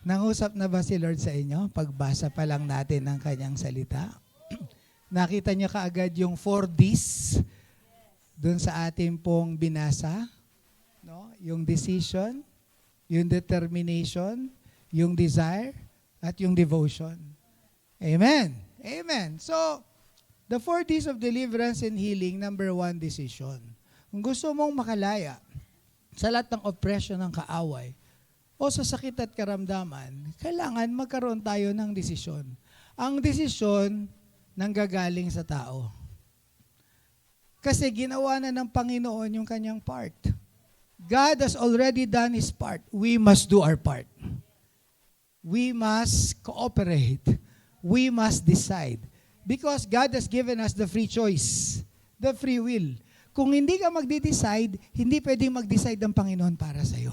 Nangusap na ba si Lord sa inyo? Pagbasa pa lang natin ng kanyang salita. Nakita niyo kaagad yung 4 Ds dun sa ating pong binasa. No? Yung decision, yung determination, yung desire, at yung devotion. Amen. Amen. So, the 4 Ds of deliverance and healing, number 1, decision. Kung gusto mong makalaya sa lahat ng oppression ng kaaway, o sa sakit at karamdaman, kailangan magkaroon tayo ng desisyon. Ang desisyon nanggagaling sa tao. Kasi ginawa na ng Panginoon yung kanyang part. God has already done His part. We must do our part. We must cooperate. We must decide. Because God has given us the free choice, the free will. Kung hindi ka magde-decide, hindi pwedeng mag-decide ang Panginoon para sa'yo.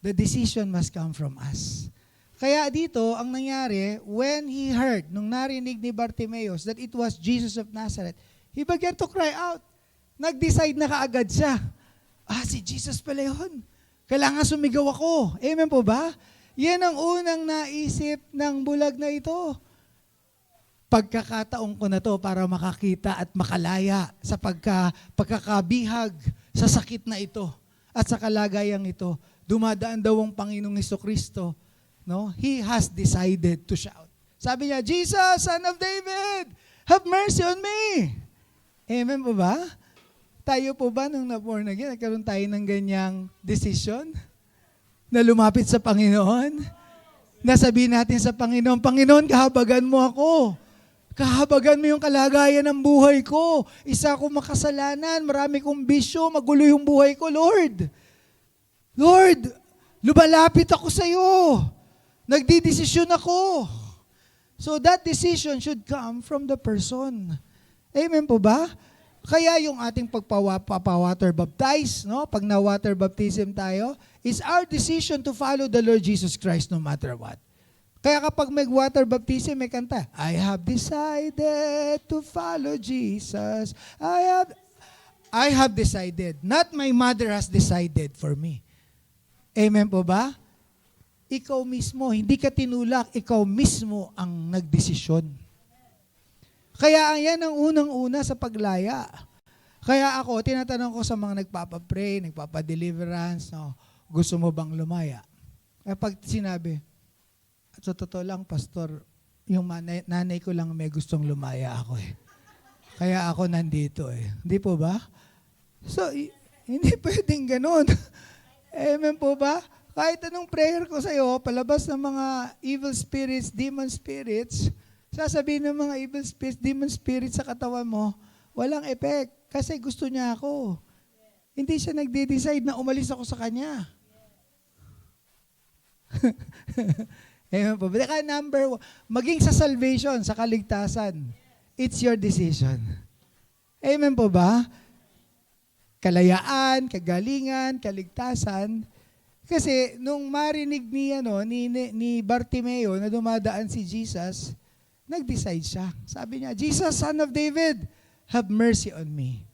The decision must come from us. Kaya dito, ang nangyari, when he heard, nung narinig ni Bartimaeus that it was Jesus of Nazareth, he began to cry out. Nag-decide na kaagad siya. Si Jesus pala yun. Kailangan sumigaw ako. Amen po ba? Yan ang unang naisip ng bulag na ito. Pagkakataon ko na to para makakita at makalaya sa pagkakabihag sa sakit na ito at sa kalagayang ito. Dumadaan daw ang Panginoong Hesukristo, no? He has decided to shout. Sabi niya, Jesus, Son of David, have mercy on me. Amen po ba? Tayo po ba nung na-born again, nagkaroon tayo ng ganyang decision na lumapit sa Panginoon? Nasabihin natin sa Panginoon, Panginoon, kahabagan mo ako. Kahabagan mo yung kalagayan ng buhay ko. Isa akong makasalanan, marami kong bisyo, magulo yung buhay ko, Lord. Lord, lumalapit ako sa iyo. Nagdidesisyon ako. So that decision should come from the person. Amen po ba? Kaya yung ating pagpawater baptize, no? Pag na-water baptism tayo, is our decision to follow the Lord Jesus Christ no matter what. Kaya kapag may water baptism, may kanta, I have decided to follow Jesus. I have decided. Not my mother has decided for me. Amen po ba? Ikaw mismo, hindi ka tinulak, ikaw mismo ang nagdesisyon. Kaya yan ang unang-una sa paglaya. Kaya ako, tinatanong ko sa mga nagpapapray, nagpapadeliverance, no, gusto mo bang lumaya? Kaya pag sinabi, sa totoo lang, Pastor, yung nanay ko lang may gustong lumaya ako eh. Kaya ako nandito eh. Hindi po ba? So, hindi pwedeng ganun. Amen po ba? Kahit anong prayer ko sa'yo, palabas ng mga evil spirits, demon spirits, sasabihin ng mga evil spirits, demon spirits sa katawan mo, walang effect. Kasi gusto niya ako. Hindi siya nagde-decide na umalis ako sa kanya. Amen po. Kaya number 1, maging sa salvation, sa kaligtasan, it's your decision. Amen po ba? Kalayaan, kagalingan, kaligtasan. Kasi nung marinig ni Bartimeo na dumadaan si Jesus, nag-decide siya. Sabi niya, Jesus, Son of David, have mercy on me.